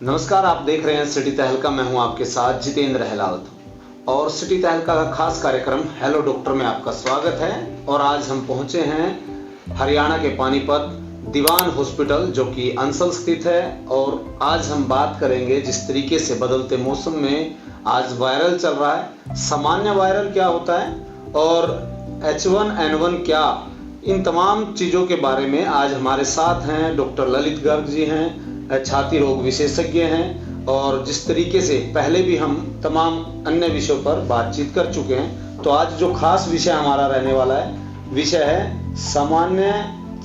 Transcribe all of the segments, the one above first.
नमस्कार, आप देख रहे हैं सिटी तहलका। मैं हूं आपके साथ जितेंद्र हेलावत और सिटी तहलका का खास कार्यक्रम हेलो डॉक्टर में आपका स्वागत है। और आज हम पहुंचे हैं हरियाणा के पानीपत दीवान हॉस्पिटल जो कि अंसल स्थित है। और आज हम बात करेंगे जिस तरीके से बदलते मौसम में आज वायरल चल रहा है, सामान्य वायरल क्या होता है और H1N1 क्या, इन तमाम चीज़ों के बारे में आज हमारे साथ हैं डॉक्टर ललित गर्ग जी हैं, छाती रोग विशेषज्ञ हैं। और जिस तरीके से पहले भी हम तमाम अन्य विषयों पर बातचीत कर चुके हैं, तो आज जो खास विषय हमारा रहने वाला है, विषय है सामान्य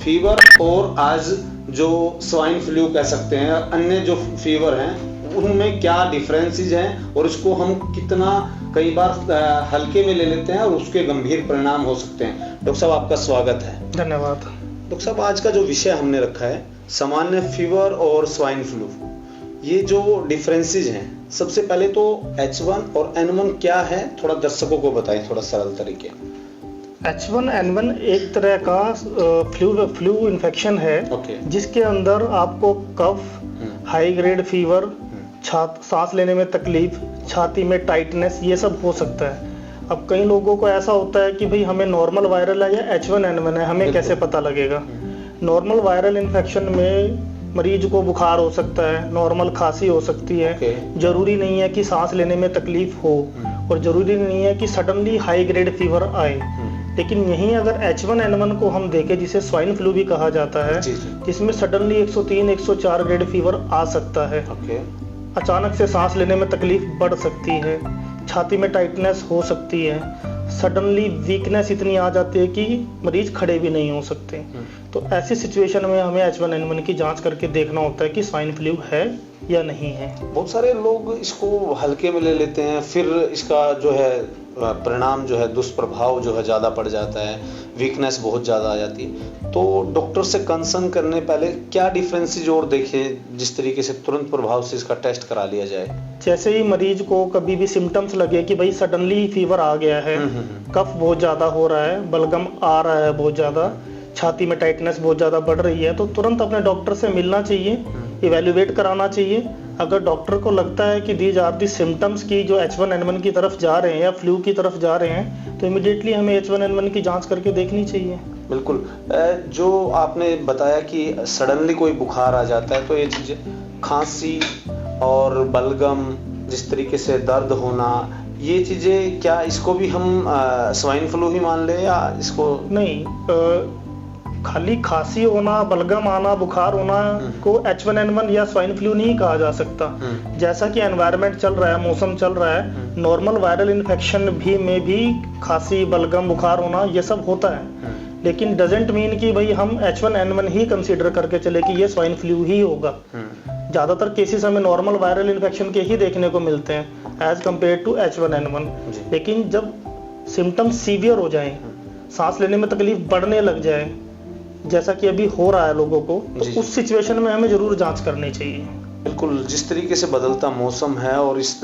फीवर और आज जो स्वाइन फ्लू कह सकते हैं, अन्य जो फीवर हैं उनमें क्या डिफरेंसेस हैं और इसको हम कितना कई बार हल्के में ले लेते हैं और उसके गंभीर परिणाम हो सकते हैं। डॉक्टर साहब, आपका स्वागत है। धन्यवाद। डॉक्टर साहब, आज का जो विषय हमने रखा है सामान्य फीवर और स्वाइन फ्लू, ये जो डिफरेंसेस हैं, सबसे पहले तो H1 और N1 क्या है, थोड़ा दर्शकों को बताएं थोड़ा सरल तरीके। H1N1 एक तरह का फ्लू इन्फेक्शन है, जिसके अंदर आपको कफ, हाई ग्रेड फीवर, सांस लेने में तकलीफ, छाती में टाइटनेस, ये सब हो सकता है। अब कई लोगों को ऐसा होता है कि भाई हमें नॉर्मल वायरल है या H1N1 है, हमें कैसे पता लगेगा। नॉर्मल वायरल इन्फेक्शन में मरीज को बुखार हो सकता है, नॉर्मल खांसी हो सकती है। जरूरी नहीं है कि सांस लेने में तकलीफ हो और जरूरी नहीं है कि सडनली हाई ग्रेड फीवर आए। लेकिन यहीं अगर H1N1 को हम देखें, जिसे स्वाइन फ्लू भी कहा जाता है, जिसमें सडनली 103-104 ग्रेड फीवर आ सकता है। अचानक से सांस लेने में तकलीफ बढ़ सकती है, छाती में टाइटनेस हो सकती है, सडनली वीकनेस इतनी आ जाती है कि मरीज खड़े भी नहीं हो सकते। तो ऐसी सिचुएशन में हमें H1N1 की जांच करके देखना होता है कि स्वाइन फ्लू है या नहीं है। बहुत सारे लोग इसको हल्के में ले लेते हैं, फिर इसका जो है परिणाम जो है दुष्प्रभाव जो है ज़्यादा पड़ जाता है, वीकनेस बहुत ज़्यादा आ जाती है। तो डॉक्टर से कंसर्न करने पहले क्या डिफरेंसेस और देखें जिस तरीके से तुरंत प्रभाव से इसका टेस्ट करा लिया जाए। जैसे ही मरीज को कभी भी सिम्टम्स लगे कि भाई सडनली फीवर आ गया है, कफ बहुत ज़्यादा हो रहा है, बलगम आ रहा है बहुत ज़्यादा, छाती में टाइटनेस बहुत ज़्यादा बढ़ रही है, तो तुरंत अपने डॉक्टर से मिलना चाहिए, इवेल्युएट कराना चाहिए। अगर डॉक्टर को लगता है कि दीज आर दी सिम्टम्स की जो H1N1 की तरफ जा रहे हैं या फ्लू की तरफ जा रहे हैं, तो इमीडिएटली हमें H1N1 की जांच करके देखनी चाहिए। बिल्कुल। जो आपने बताया कि सडनली कोई बुखार आ जाता है, तो ये चीज़ें खांसी और बलगम, जिस तरीके से दर्द होना, ये चीज़ें क्या इसको भी हम स्वाइन फ्लू ही मान लें या इसको नहीं? खाली खांसी होना, बलगम आना, बुखार होना को H1N1 या स्वाइन फ्लू नहीं कहा जा सकता। जैसा कि एनवायरनमेंट चल रहा है, मौसम चल रहा है, नॉर्मल वायरल इन्फेक्शन में भी खांसी, बलगम, बुखार होना ये सब होता है। लेकिन डजेंट मीन कि भाई हम H1N1 ही कंसीडर करके चले कि ये स्वाइन फ्लू ही होगा। ज़्यादातर केसेस हमें नॉर्मल वायरल इन्फेक्शन के ही देखने को मिलते हैं एज कम्पेयर टू H1N1। लेकिन जब सिम्टम्स सीवियर हो जाएं, सांस लेने में तकलीफ बढ़ने लग जाए, जैसा कि अभी हो रहा है लोगों को, तो उस सिचुएशन में हमें जरूर जांच करनी चाहिए। बिल्कुल। जिस तरीके से बदलता मौसम है और इस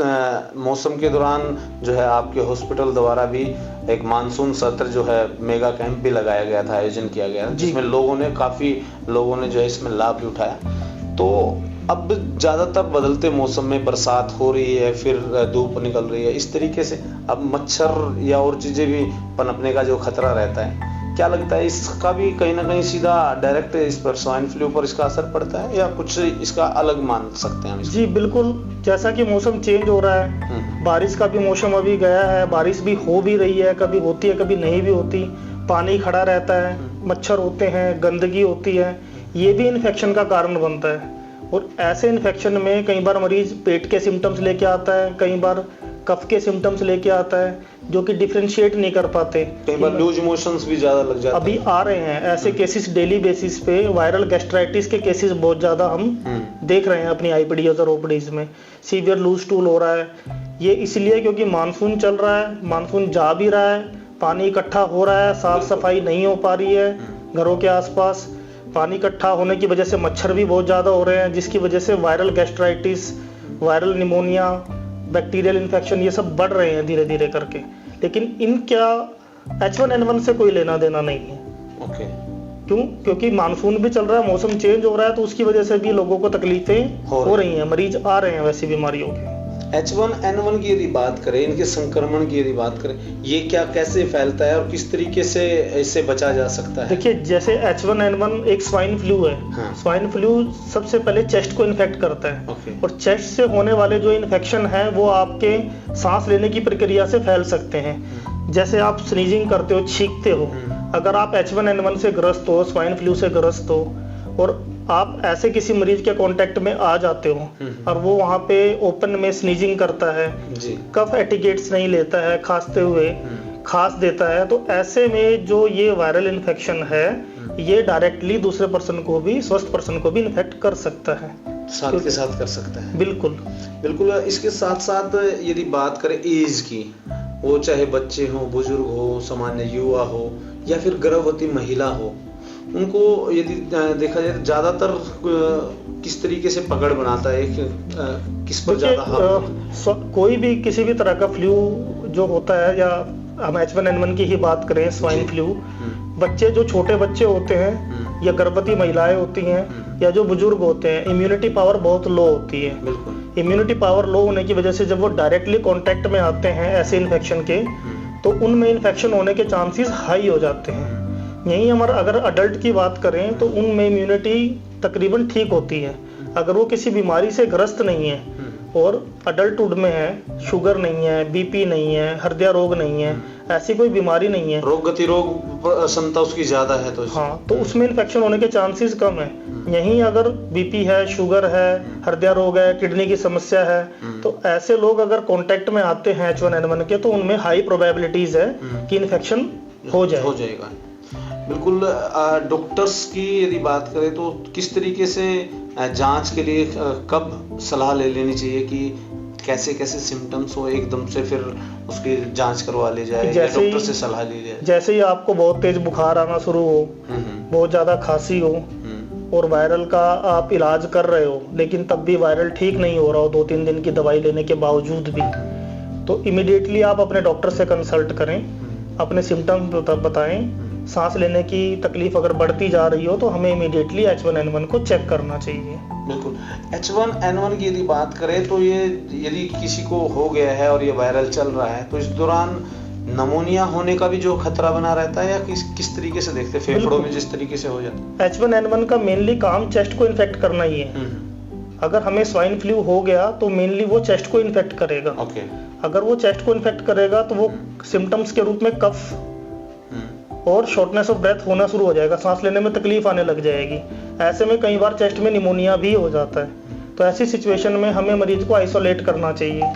मौसम के दौरान जो है आपके हॉस्पिटल द्वारा भी एक मानसून सत्र जो है मेगा कैंप भी लगाया गया था, आयोजन किया गया, जिसमें काफ़ी लोगों ने जो है इसमें लाभ भी उठाया। तो अब ज़्यादातर बदलते मौसम में बरसात हो रही है, फिर धूप निकल रही है, इस तरीके से अब मच्छर या और चीज़ें भी पनपने का जो खतरा रहता है, क्या लगता है इसका भी कहीं ना कहीं सीधा डायरेक्ट इस पर स्वाइन फ्लू पर इसका असर पड़ता है या कुछ इसका अलग मान सकते हैं हम? जी बिल्कुल। जैसा कि मौसम चेंज हो रहा है, बारिश का भी मौसम अभी गया है, बारिश भी हो भी रही है, कभी होती है कभी नहीं भी होती, पानी खड़ा रहता है, मच्छर होते हैं, गंदगी होती है, ये भी इन्फेक्शन का कारण बनता है। और ऐसे इन्फेक्शन में कई बार मरीज पेट के सिम्टम्स लेके आता है, कई बार कफ के सिम्टम्स लेके आता है, जो कि डिफरेंशिएट नहीं कर पाते। कई बार लूज मोशंस भी ज्यादा लग जाते हैं। अभी आ रहे हैं ऐसे केसेस डेली बेसिस पे, वायरल गैस्ट्राइटिस के केसेस बहुत ज्यादा हम देख रहे हैं अपनी आईपीडीज और ओपीडीज में। सीवियर लूज स्टूल हो रहा है, ये इसलिए क्योंकि मानसून चल रहा है, मानसून जा भी रहा है, पानी इकट्ठा हो रहा है, साफ सफाई नहीं हो पा रही है घरों के आसपास, पानी इकट्ठा होने की वजह से मच्छर भी बहुत ज़्यादा हो रहे हैं, जिसकी वजह से viral gastritis, viral pneumonia, bacterial infection ये सब बढ़ रहे हैं धीरे धीरे करके। लेकिन इनका H1N1 से कोई लेना देना नहीं है। ओके। क्योंकि मानसून भी चल रहा है, मौसम चेंज हो रहा है, तो उसकी वजह से भी लोगों को तकलीफें हो रही हैं, मरीज आ रहे हैं वैसी बीमारियों के। H1N1 की यदि बात करें, इनके संक्रमण की यदि बात करें, ये क्या कैसे फैलता है और किस तरीके से इससे बचा जा सकता है? देखिए, जैसे H1N1 एक स्वाइन फ्लू है। हाँ। स्वाइन फ्लू सबसे पहले चेस्ट को इन्फेक्ट करता है। ओके। और चेस्ट से होने वाले जो इन्फेक्शन है वो आपके सांस लेने की प्रक्रिया से फैल सकते हैं। जैसे आप स्नीजिंग करते हो, छींकते हो, अगर आप H1N1 से ग्रस्त हो, स्वाइन फ्लू से ग्रस्त हो और आप ऐसे किसी मरीज के कांटेक्ट में आ जाते हो और वो वहाँ पे ओपन में स्नीजिंग करता है, कफ एटिकेट्स नहीं लेता है, खांसते हुए खांस देता है, तो ऐसे में जो ये वायरल इन्फेक्शन है ये डायरेक्टली दूसरे पर्सन को भी, स्वस्थ पर्सन को भी इन्फेक्ट कर सकता है, साथ के साथ कर सकता है। बिल्कुल बिल्कुल। इसके साथ साथ यदि बात करें एज की, वो चाहे बच्चे हो, बुजुर्ग हो, सामान्य युवा हो या फिर गर्भवती महिला हो, उनको यदि देखा जाए तो ज्यादातर किस तरीके से पकड़ बनाता है, किस पर ज्यादा? कोई भी किसी भी तरह का फ्लू जो होता है, या हम H1N1 की ही बात करें, स्वाइन फ्लू, बच्चे जो छोटे बच्चे होते हैं या गर्भवती महिलाएं होती हैं या जो बुजुर्ग होते हैं, इम्यूनिटी पावर बहुत लो होती है। बिल्कुल। इम्यूनिटी पावर लो होने की वजह से जब वो डायरेक्टली कांटेक्ट में आते हैं ऐसे इन्फेक्शन के, तो उनमें इन्फेक्शन होने के चांसेस हाई हो जाते हैं। यहीं हमारा अगर अडल्ट की बात करें तो उनमें इम्यूनिटी तकरीबन ठीक होती है। अगर वो किसी बीमारी से ग्रस्त नहीं है और अडल्टहुड में है, शुगर नहीं है, बीपी नहीं है, हृदय रोग नहीं है, ऐसी कोई बीमारी नहीं है, रोग गतिरोग क्षमता उसकी ज्यादा है, तो हाँ, तो उसमें इन्फेक्शन होने के चांसेस कम है। यहीं अगर बीपी है, शुगर है, हृदय रोग है, किडनी की समस्या है, तो ऐसे लोग अगर कांटेक्ट में आते हैं H1N1 के, तो उनमें हाई प्रोबेबिलिटीज है कि इन्फेक्शन हो जाएगा। बिल्कुल। डॉक्टर्स की यदि बात करें तो किस तरीके से जांच के लिए कब सलाह ले लेनी चाहिए कि कैसे कैसे सिम्टम्स हो, एकदम से फिर उसकी जांच करवा ली जाए या डॉक्टर से सलाह ली जाए? जैसे ही आपको बहुत तेज बुखार आना शुरू हो, बहुत ज्यादा खांसी हो और वायरल का आप इलाज कर रहे हो लेकिन तब भी वायरल ठीक नहीं हो रहा हो 2-3 दिन की दवाई लेने के बावजूद भी, तो इमीडिएटली आप अपने डॉक्टर से कंसल्ट करें, अपने सिम्टम्स बताएं। सांस लेने की तकलीफ अगर बढ़ती जा रही हो तो हमें इमीडिएटली H1N1 को चेक करना चाहिए। बिल्कुल। H1N1 की यदि बात करें तो ये यदि किसी को हो गया है और ये वायरल चल रहा है, तो इस दौरान नमोनिया होने का भी जो खतरा बना रहता है, या किस तरीके से देखते हैं फेफड़ों में जिस तरीके से हो जाता है? H1N1 का मेनली काम चेस्ट को इन्फेक्ट करना ही है। अगर हमें स्वाइन फ्लू हो गया तो मेनली वो चेस्ट को इन्फेक्ट करेगा। अगर वो चेस्ट को इन्फेक्ट करेगा तो वो सिम्टम्स के रूप में कफ और शॉर्टनेस ऑफ ब्रेथ होना शुरू हो जाएगा, सांस लेने में तकलीफ आने लग जाएगी। ऐसे में कई बार चेस्ट में निमोनिया भी हो जाता है। तो ऐसी सिचुएशन में हमें मरीज को आइसोलेट करना चाहिए।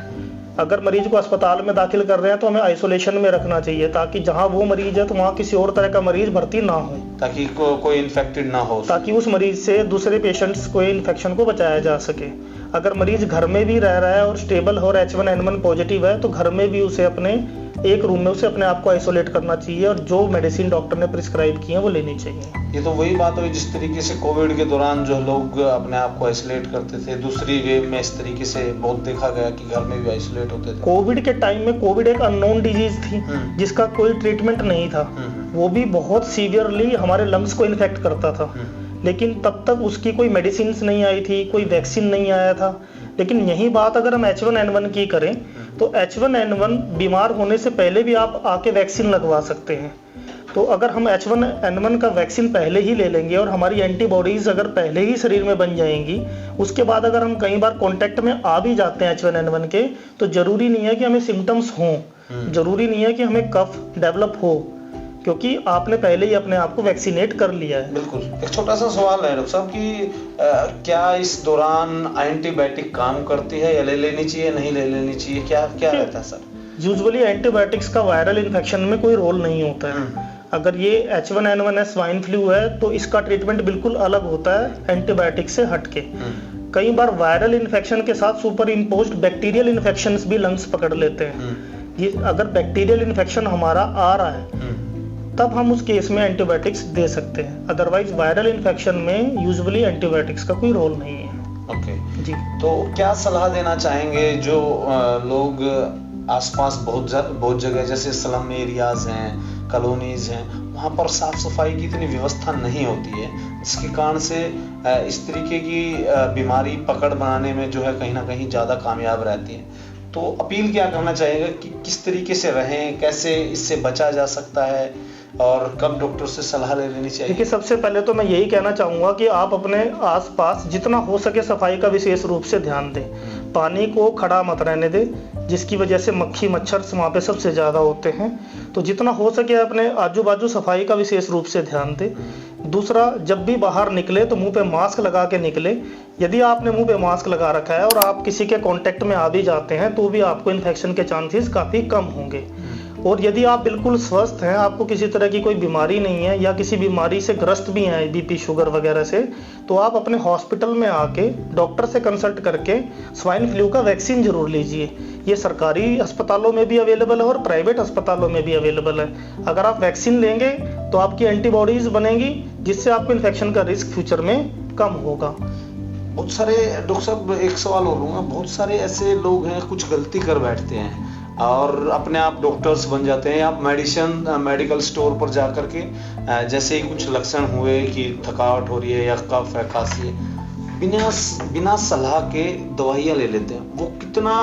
अगर मरीज को अस्पताल में दाखिल कर रहे हैं तो हमें आइसोलेशन में रखना चाहिए, ताकि जहां वो मरीज है तो वहां किसी और तरह का मरीज भर्ती ना हो, ताकि कोई इन्फेक्टेड ना हो, ताकि उस मरीज से दूसरे पेशेंट्स को इन्फेक्शन को बचाया जा सके। अगर मरीज घर में भी रह रहा है और स्टेबल और H1N1 पॉजिटिव है तो घर में भी उसे अपने एक रूम में उसे अपने आप को आइसोलेट करना चाहिए और जो मेडिसिन डॉक्टर ने प्रिस्क्राइब की है वो लेनी चाहिए। ये तो वही बात हुई जिस तरीके से कोविड के दौरान जो लोग अपने आप को आइसोलेट करते थे, दूसरी वेव में इस तरीके से बहुत देखा गया कि घर में भी आइसोलेट होते थे। कोविड के टाइम में कोविड एक अननोन डिजीज थी जिसका कोई ट्रीटमेंट नहीं था, वो भी बहुत सीवियरली हमारे लंग्स को इन्फेक्ट करता था, लेकिन तब तक उसकी कोई मेडिसिन नहीं आई थी, कोई वैक्सीन नहीं आया था। लेकिन यही बात अगर हम H1N1 की करें तो H1N1 बीमार होने से पहले भी आप आके वैक्सीन लगवा सकते हैं। तो अगर हम H1N1 का वैक्सीन पहले ही ले लेंगे और हमारी एंटीबॉडीज अगर पहले ही शरीर में बन जाएंगी, उसके बाद अगर हम कई बार कांटेक्ट में आ भी जाते हैं H1N1 के, तो जरूरी नहीं है कि हमें सिम्टम्स हों, जरूरी नहीं है कि हमें कफ डेवलप हो, क्योंकि आपने पहले ही अपने आप को वैक्सीनेट कर लिया है। बिल्कुल। एक छोटा सा सवाल है डॉक्टर साहब कि क्या इस दौरान एंटीबायोटिक काम करती है या ले लेनी चाहिए, नहीं ले लेनी चाहिए, क्या रहता है सर? यूजुअली एंटीबायोटिक्स का वायरल इन्फेक्शन में कोई रोल नहीं होता है। अगर ये H1N1 है, स्वाइन फ्लू है, तो इसका ट्रीटमेंट बिल्कुल अलग होता है एंटीबायोटिक से हटके। कई बार वायरल इन्फेक्शन के साथ सुपर इम्पोज्ड बैक्टीरियल इन्फेक्शंस भी लंग्स पकड़ लेते हैं। ये अगर बैक्टीरियल इन्फेक्शन हमारा आ रहा है तब हम उस केस में एंटीबायोटिक्स दे सकते हैं, अदरवाइज वायरल इन्फेक्शन में यूजुअली एंटीबायोटिक्स का कोई रोल नहीं है। ओके जी। तो क्या सलाह देना चाहेंगे जो लोग आसपास बहुत जगह जैसे स्लम एरियाज हैं, कॉलोनीज हैं, वहाँ पर साफ सफाई की इतनी व्यवस्था नहीं होती है, जिसके कारण से इस तरीके की बीमारी पकड़ बनाने में जो है कहीं ना कहीं ज़्यादा कामयाब रहती है। तो अपील क्या करना चाहिएगा कि किस तरीके से रहें, कैसे इससे बचा जा सकता है और कब डॉक्टर से सलाह ले लेनी चाहिए? देखिए, सबसे पहले तो मैं यही कहना चाहूँगा कि आप अपने आसपास जितना हो सके सफाई का विशेष रूप से ध्यान दें। पानी को खड़ा मत रहने दें, जिसकी वजह से मक्खी मच्छर वहाँ पे सबसे ज़्यादा होते हैं। तो जितना हो सके अपने आजू बाजू सफाई का विशेष रूप से ध्यान दें। दूसरा, जब भी बाहर निकले तो मुंह पे मास्क लगा के निकले। यदि आपने मुंह पे मास्क लगा रखा है और आप किसी के कांटेक्ट में आ भी जाते हैं तो भी आपको इन्फेक्शन के चांसेस काफ़ी कम होंगे। और यदि आप बिल्कुल स्वस्थ हैं, आपको किसी तरह की कोई बीमारी नहीं है या किसी बीमारी से ग्रस्त भी हैं, बीपी शुगर वगैरह से, तो आप अपने हॉस्पिटल में आके डॉक्टर से कंसल्ट करके स्वाइन फ्लू का वैक्सीन जरूर लीजिए। ये सरकारी अस्पतालों में भी अवेलेबल है और प्राइवेट अस्पतालों में भी अवेलेबल है। अगर आप वैक्सीन लेंगे तो आपकी एंटीबॉडीज बनेंगी, जिससे आपको इन्फेक्शन का रिस्क फ्यूचर में कम होगा। बहुत सारे डॉक्टर साहब, एक सवाल और लूँगा, बहुत सारे ऐसे लोग हैं कुछ गलती कर बैठते हैं और अपने आप डॉक्टर्स बन जाते हैं। आप मेडिकल स्टोर पर जा कर के जैसे ही कुछ लक्षण हुए कि थकावट हो रही है या कफ है, खांसी है, बिना सलाह के दवाइयाँ ले लेते हैं। वो कितना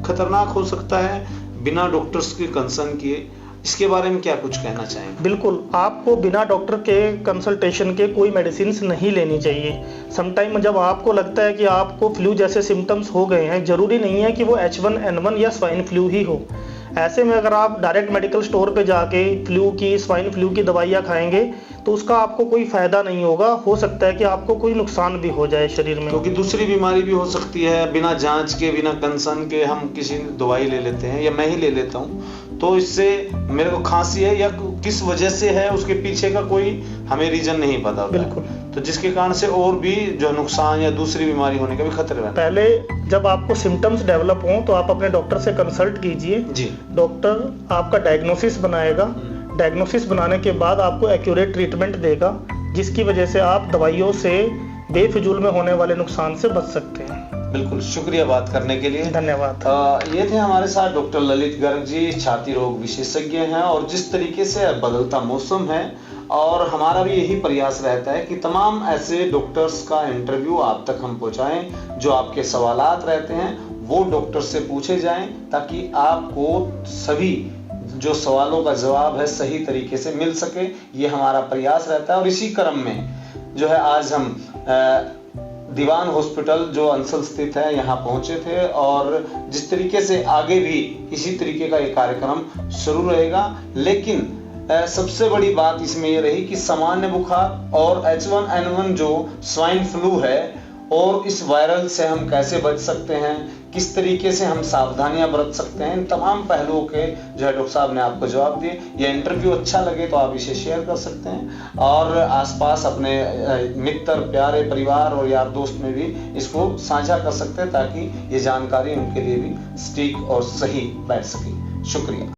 खतरनाक हो सकता है बिना डॉक्टर्स के कंसर्न किए, इसके बारे में क्या कुछ कहना चाहेंगे? बिल्कुल, आपको बिना डॉक्टर के कंसल्टेशन के कोई मेडिसिन नहीं लेनी चाहिए। समटाइम जब आपको लगता है कि आपको फ्लू जैसे सिम्टम्स हो गए हैं, जरूरी नहीं है कि वो H1N1 या स्वाइन फ्लू ही हो। ऐसे में अगर आप डायरेक्ट मेडिकल स्टोर पे जाके फ्लू की, स्वाइन फ्लू की दवाइयाँ खाएंगे तो उसका आपको कोई फायदा नहीं होगा। हो सकता है कि आपको कोई नुकसान भी हो जाए शरीर में, क्योंकि दूसरी बीमारी भी हो सकती है। बिना जांच के, बिना कंसर्न के हम किसी दवाई ले लेते हैं या मैं ही ले लेता हूँ, तो इससे मेरे को खांसी है या किस वजह से है, उसके पीछे का कोई हमें रीजन नहीं पता होता। बिल्कुल। तो जिसके कारण से और भी जो नुकसान या दूसरी बीमारी होने का भी खतरे रहता है। पहले जब आपको सिम्टम्स डेवलप हों तो आप अपने डॉक्टर से कंसल्ट कीजिए जी। डॉक्टर आपका डायग्नोसिस बनाएगा। डायग्नोसिस बनाने के बाद आपको एक्यूरेट ट्रीटमेंट देगा, जिसकी वजह से आप दवाइयों से बेफिजूल में होने वाले नुकसान से बच सकते हैं। बिल्कुल, शुक्रिया बात करने के लिए। धन्यवाद। ये थे हमारे साथ डॉक्टर ललित गर्ग जी, छाती रोग विशेषज्ञ हैं। और जिस तरीके से बदलता मौसम है और हमारा भी यही प्रयास रहता है कि तमाम ऐसे डॉक्टर्स का इंटरव्यू आप तक हम पहुंचाएं, जो आपके सवालात रहते हैं वो डॉक्टर से पूछे जाएं, ताकि आपको सभी जो सवालों का जवाब है सही तरीके से मिल सके। ये हमारा प्रयास रहता है। और इसी क्रम में जो है आज हम दीवान हॉस्पिटल जो अंसल स्थित है यहाँ पहुंचे थे, और जिस तरीके से आगे भी इसी तरीके का एक कार्यक्रम शुरू रहेगा। लेकिन सबसे बड़ी बात इसमें ये रही कि सामान्य बुखार और H1N1 जो स्वाइन फ्लू है और इस वायरल से हम कैसे बच सकते हैं, किस तरीके से हम सावधानियां बरत सकते हैं, इन तमाम पहलुओं के जो है डॉक्टर साहब ने आपको जवाब दिए। ये इंटरव्यू अच्छा लगे तो आप इसे शेयर कर सकते हैं और आसपास अपने मित्र, प्यारे, परिवार और यार दोस्त में भी इसको साझा कर सकते हैं, ताकि ये जानकारी उनके लिए भी सटीक और सही बैठ सके। शुक्रिया।